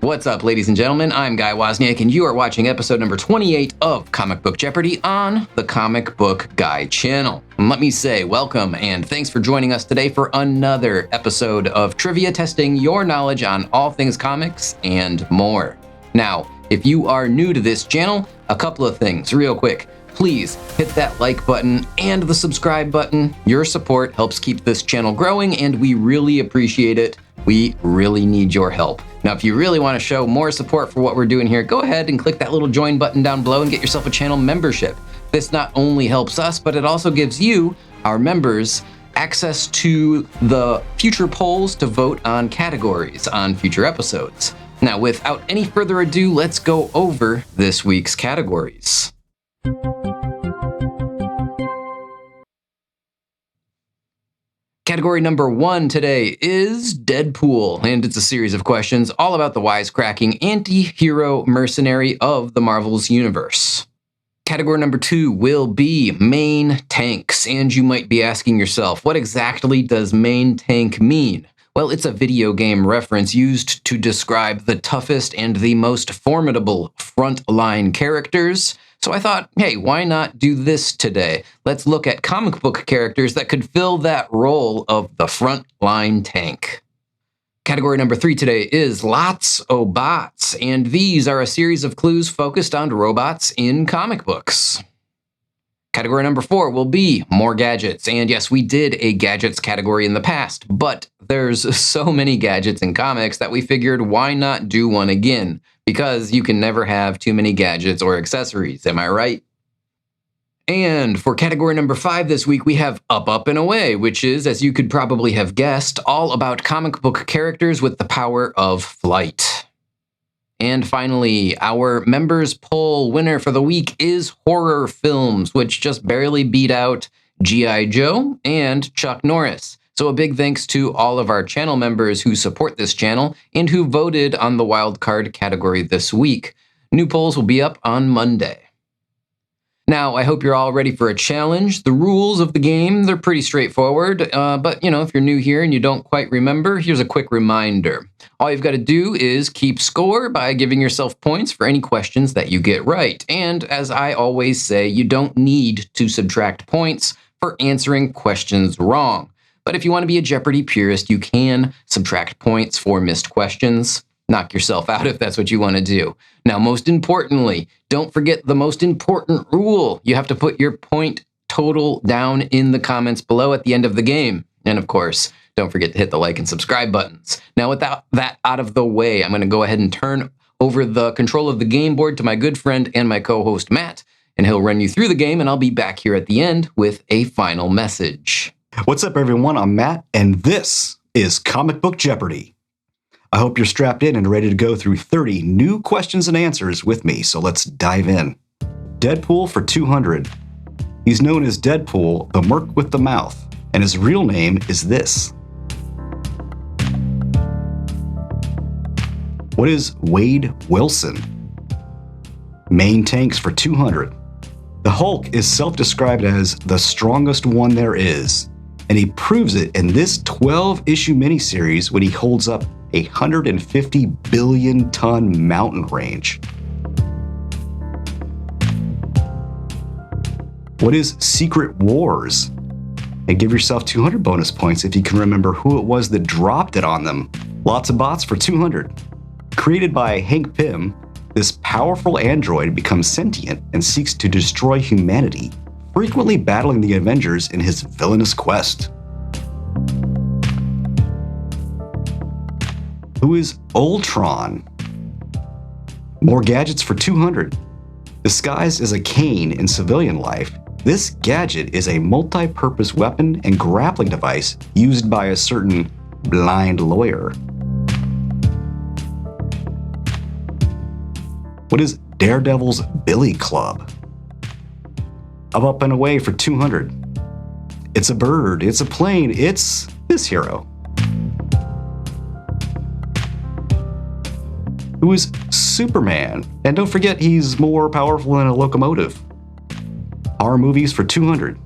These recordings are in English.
What's up, ladies and gentlemen? I'm Guy Wozniak, and you are watching episode number 28 of Comic Book Jeopardy on the Comic Book Guy channel. And let me say welcome and thanks for joining us today for another episode of trivia testing your knowledge on all things comics and more. Now, if you are new to this channel, a couple of things real quick. Please hit that like button and the subscribe button. Your support helps keep this channel growing, and we really appreciate it. We really need your help. Now, if you really want to show more support for what we're doing here, go ahead and click that little join button down below and get yourself a channel membership. This not only helps us, but it also gives you, our members, access to the future polls to vote on categories on future episodes. Now, without any further ado, let's go over this week's categories. Category number 1 today is Deadpool, and it's a series of questions all about the wisecracking anti-hero mercenary of the Marvel's universe. Category number 2 will be main tanks, and you might be asking yourself, what exactly does main tank mean? Well, it's a video game reference used to describe the toughest and the most formidable frontline characters. So I thought, hey, why not do this today? Let's look at comic book characters that could fill that role of the frontline tank. Category number 3 today is Lots o' Bots, and these are a series of clues focused on robots in comic books. Category number 4 will be more gadgets, and yes, we did a gadgets category in the past, but there's so many gadgets in comics that we figured why not do one again, because you can never have too many gadgets or accessories, am I right? And for category number 5 this week, we have Up, Up, and Away, which is, as you could probably have guessed, all about comic book characters with the power of flight. And finally, our members poll winner for the week is horror films, which just barely beat out G.I. Joe and Chuck Norris. So a big thanks to all of our channel members who support this channel and who voted on the wildcard category this week. New polls will be up on Monday. Now, I hope you're all ready for a challenge. The rules of the game, they're pretty straightforward, but if you're new here and you don't quite remember, here's a quick reminder. All you've got to do is keep score by giving yourself points for any questions that you get right. And as I always say, you don't need to subtract points for answering questions wrong. But if you want to be a Jeopardy purist, you can subtract points for missed questions. Knock yourself out if that's what you want to do. Now, most importantly, don't forget the most important rule. You have to put your point total down in the comments below at the end of the game. And of course, don't forget to hit the like and subscribe buttons. Now, with that out of the way, I'm going to go ahead and turn over the control of the game board to my good friend and my co-host, Matt, and he'll run you through the game, and I'll be back here at the end with a final message. What's up, everyone? I'm Matt, and this is Comic Book Jeopardy. I hope you're strapped in and ready to go through 30 new questions and answers with me, so let's dive in. Deadpool for 200. He's known as Deadpool, the Merc with the Mouth, and his real name is this. What is Wade Wilson? Main tanks for 200. The Hulk is self-described as the strongest one there is, and he proves it in this 12-issue miniseries when he holds up a 150 billion ton mountain range. What is Secret Wars? And give yourself 200 bonus points if you can remember who it was that dropped it on them. Lots of Bots for 200. Created by Hank Pym, this powerful android becomes sentient and seeks to destroy humanity, frequently battling the Avengers in his villainous quest. Who is Ultron? More gadgets for 200. Disguised as a cane in civilian life, this gadget is a multi-purpose weapon and grappling device used by a certain blind lawyer. What is Daredevil's Billy Club? Up and Away for 200. It's a bird, it's a plane, it's this hero. Who is Superman? And don't forget, he's more powerful than a locomotive. Horror movies for 200.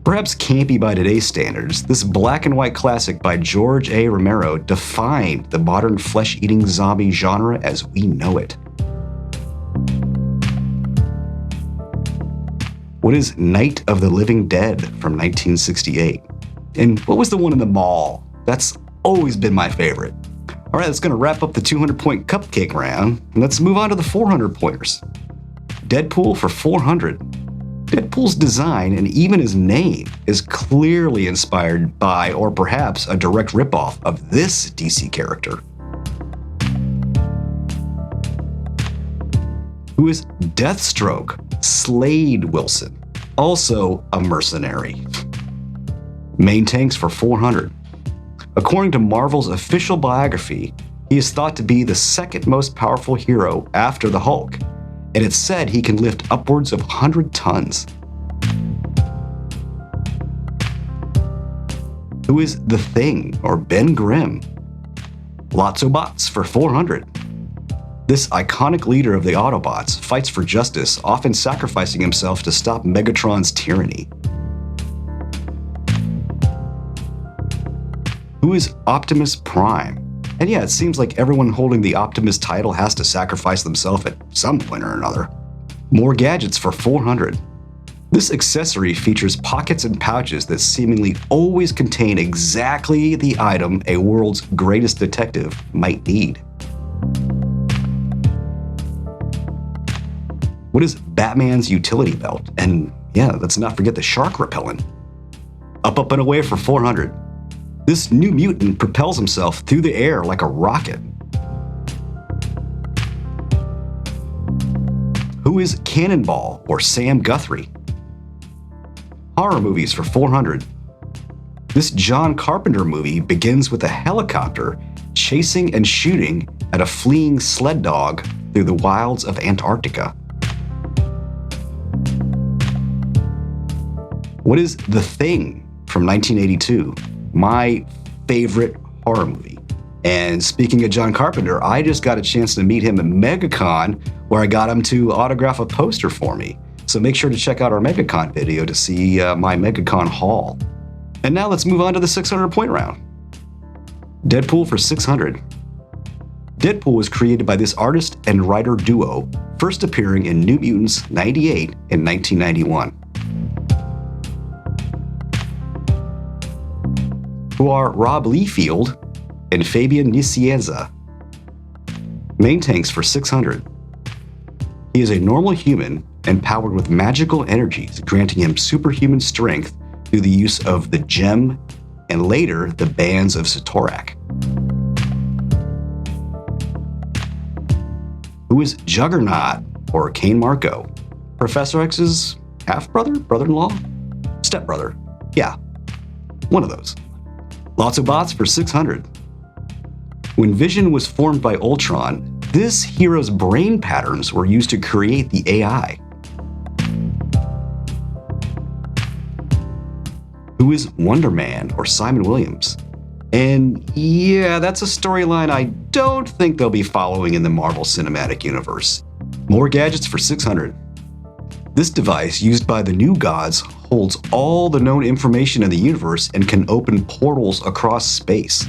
Perhaps campy by today's standards, this black and white classic by George A. Romero defined the modern flesh-eating zombie genre as we know it. What is Night of the Living Dead from 1968? And what was the one in the mall? That's always been my favorite. All right, that's going to wrap up the 200-point cupcake round. Let's move on to the 400-pointers. Deadpool for 400. Deadpool's design and even his name is clearly inspired by, or perhaps a direct ripoff of this DC character. Who is Deathstroke? Slade Wilson, also a mercenary. Main tanks for 400. According to Marvel's official biography, he is thought to be the second most powerful hero after the Hulk, and it's said he can lift upwards of 100 tons. Who is the Thing, or Ben Grimm? Lotsobots for 400. This iconic leader of the Autobots fights for justice, often sacrificing himself to stop Megatron's tyranny. Who is Optimus Prime? And yeah, it seems like everyone holding the Optimus title has to sacrifice themselves at some point or another. More gadgets for 400. This accessory features pockets and pouches that seemingly always contain exactly the item a world's greatest detective might need. What is Batman's utility belt? And yeah, let's not forget the shark repellent. Up, up, and away for 400. This new mutant propels himself through the air like a rocket. Who is Cannonball, or Sam Guthrie? Horror movies for 400. This John Carpenter movie begins with a helicopter chasing and shooting at a fleeing sled dog through the wilds of Antarctica. What is The Thing from 1982? My favorite horror movie. And speaking of John Carpenter, I just got a chance to meet him at MegaCon, where I got him to autograph a poster for me. So make sure to check out our MegaCon video to see my MegaCon haul. And now let's move on to the 600-point round. Deadpool for 600. Deadpool was created by this artist and writer duo, first appearing in New Mutants 98 and 1991. Who are Rob Liefeld and Fabian Nicieza. Main tanks for 600. He is a normal human empowered with magical energies, granting him superhuman strength through the use of the Gem and later the Bands of Satorak. Who is Juggernaut, or Kane Marco? Professor X's half-brother? Brother-in-law? Stepbrother? Yeah, one of those. Lots of bots for 600. When Vision was formed by Ultron, this hero's brain patterns were used to create the AI. Who is Wonder Man, or Simon Williams? And yeah, that's a storyline I don't think they'll be following in the Marvel Cinematic Universe. More gadgets for 600. This device, used by the New Gods, holds all the known information in the universe and can open portals across space.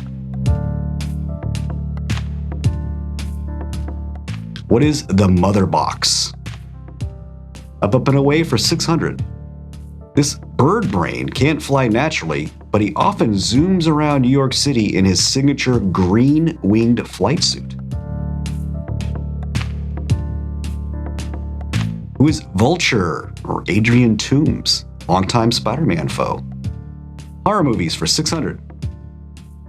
What is the Mother Box? Up, up, and away for 600. This bird brain can't fly naturally, but he often zooms around New York City in his signature green-winged flight suit. Who is Vulture, or Adrian Toomes, longtime Spider-Man foe? Horror movies for 600.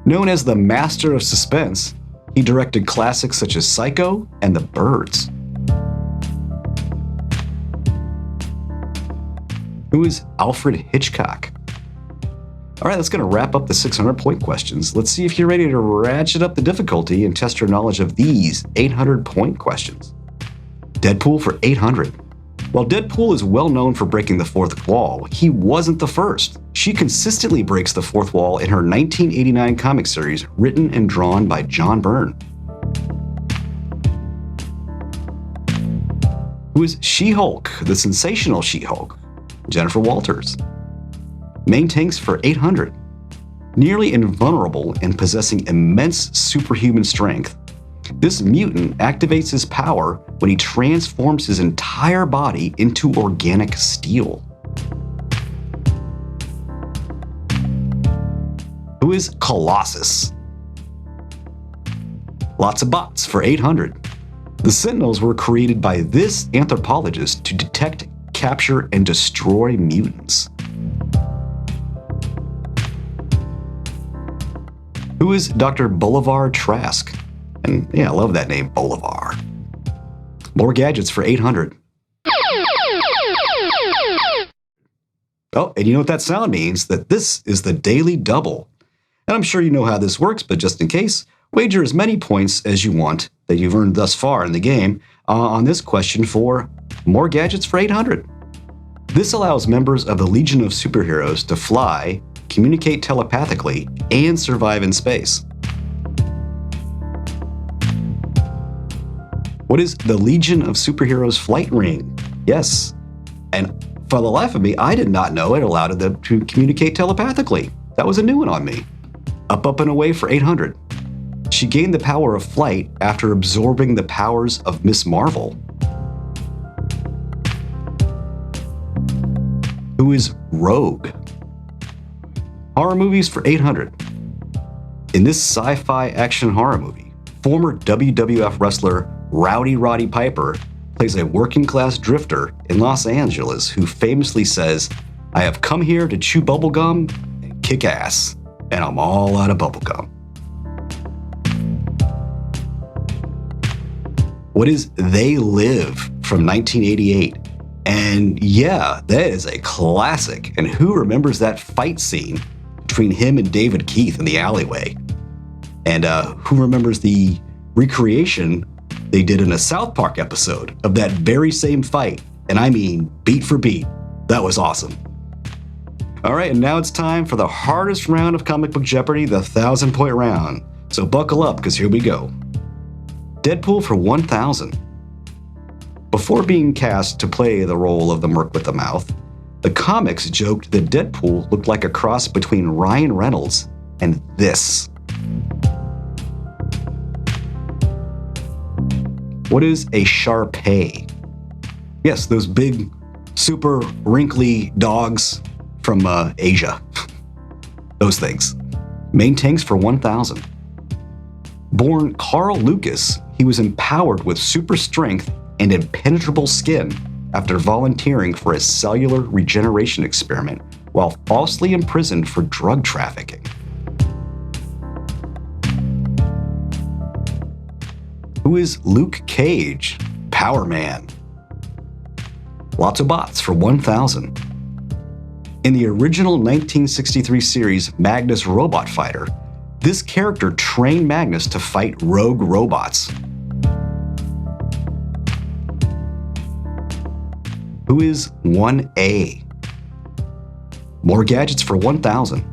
Known as the master of suspense, he directed classics such as Psycho and The Birds. Who is Alfred Hitchcock? All right, that's going to wrap up the 600-point questions. Let's see if you're ready to ratchet up the difficulty and test your knowledge of these 800-point questions. Deadpool for 800. While Deadpool is well known for breaking the fourth wall, he wasn't the first. She consistently breaks the fourth wall in her 1989 comic series, written and drawn by John Byrne. Who is She-Hulk, the sensational She-Hulk? Jennifer Walters. Main tanks for 800. Nearly invulnerable and possessing immense superhuman strength, this mutant activates his power when he transforms his entire body into organic steel. Who is Colossus? Lots of bots for 800. The Sentinels were created by this anthropologist to detect, capture, and destroy mutants. Who is Dr. Bolivar Trask? And yeah, I love that name, Bolivar. More gadgets for 800. Oh, and you know what that sound means? That this is the Daily Double. And I'm sure you know how this works, but just in case, wager as many points as you want that you've earned thus far in the game on this question for more gadgets for 800. This allows members of the Legion of Superheroes to fly, communicate telepathically, and survive in space. What is the Legion of Superheroes flight ring? Yes. And for the life of me, I did not know it allowed them to communicate telepathically. That was a new one on me. Up, and away for 800. She gained the power of flight after absorbing the powers of Miss Marvel. Who is Rogue? Horror movies for 800. In this sci-fi action horror movie, former WWF wrestler Rowdy Roddy Piper plays a working-class drifter in Los Angeles who famously says, "I have come here to chew bubblegum and kick ass, and I'm all out of bubblegum." What is They Live from 1988? And yeah, that is a classic. And who remembers that fight scene between him and David Keith in the alleyway? And who remembers the recreation they did in a South Park episode of that very same fight? And I mean, beat for beat. That was awesome. All right, and now it's time for the hardest round of Comic Book Jeopardy, the 1,000-point round. So buckle up, because here we go. Deadpool for 1,000. Before being cast to play the role of the Merc with the Mouth, the comics joked that Deadpool looked like a cross between Ryan Reynolds and this. What is a Shar-Pei? Yes, those big, super wrinkly dogs from Asia. Those things. Main tanks for 1,000. Born Carl Lucas, he was empowered with super strength and impenetrable skin after volunteering for a cellular regeneration experiment while falsely imprisoned for drug trafficking. Who is Luke Cage? Power Man. Lots of bots for 1,000. In the original 1963 series Magnus Robot Fighter, this character trained Magnus to fight rogue robots. Who is 1A? More gadgets for 1,000.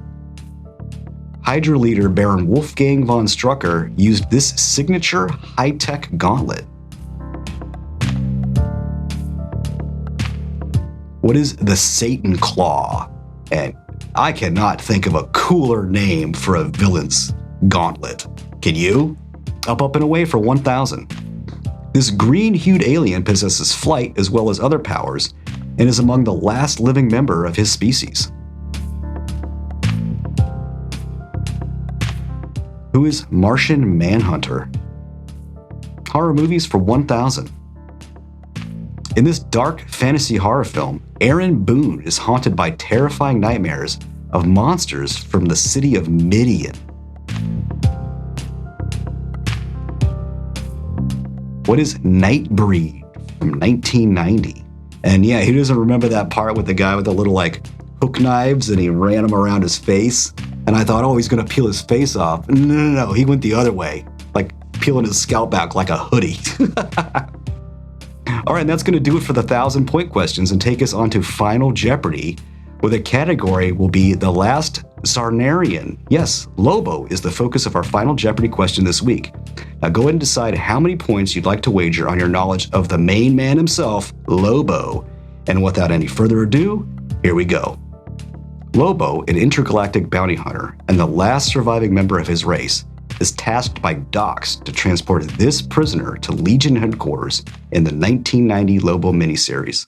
Hydra leader Baron Wolfgang von Strucker used this signature high-tech gauntlet. What is the Satan Claw? And I cannot think of a cooler name for a villain's gauntlet. Can you? Up, and away for 1,000. This green-hued alien possesses flight as well as other powers and is among the last living member of his species. Who is Martian Manhunter? Horror movies for 1,000. In this dark fantasy horror film, Aaron Boone is haunted by terrifying nightmares of monsters from the city of Midian. What is Nightbreed from 1990? And yeah, who doesn't remember that part with the guy with the little like hook knives and he ran them around his face? And I thought, oh, he's gonna peel his face off. No, he went the other way, like peeling his scalp back like a hoodie. All right, and that's gonna do it for the 1,000-point questions and take us on to Final Jeopardy, where the category will be The Last Zarnarian. Yes, Lobo is the focus of our Final Jeopardy question this week. Now go ahead and decide how many points you'd like to wager on your knowledge of the main man himself, Lobo. And without any further ado, here we go. Lobo, an intergalactic bounty hunter and the last surviving member of his race, is tasked by Dox to transport this prisoner to Legion headquarters in the 1990 Lobo miniseries.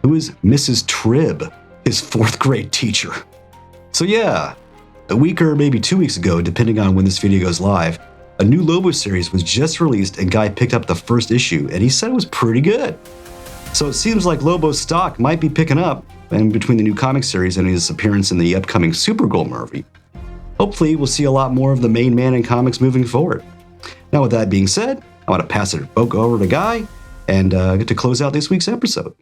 Who is Mrs. Tribb, his 4th grade teacher? So yeah, a week or maybe 2 weeks ago, depending on when this video goes live, a new Lobo series was just released and Guy picked up the first issue and he said it was pretty good. So it seems like Lobo's stock might be picking up, and between the new comic series and his appearance in the upcoming Supergirl movie, hopefully we'll see a lot more of the main man in comics moving forward. Now with that being said, I want to pass it over to Guy and get to close out this week's episode.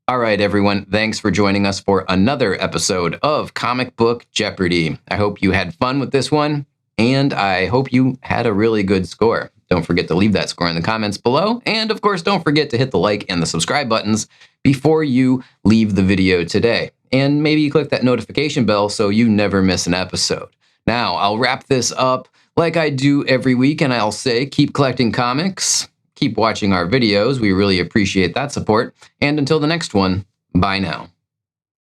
All right, everyone. Thanks for joining us for another episode of Comic Book Jeopardy. I hope you had fun with this one, and I hope you had a really good score. Don't forget to leave that score in the comments below. And of course, don't forget to hit the like and the subscribe buttons before you leave the video today. And maybe click that notification bell so you never miss an episode. Now, I'll wrap this up like I do every week, and I'll say keep collecting comics. Keep watching our videos. We really appreciate that support. And until the next one, bye now.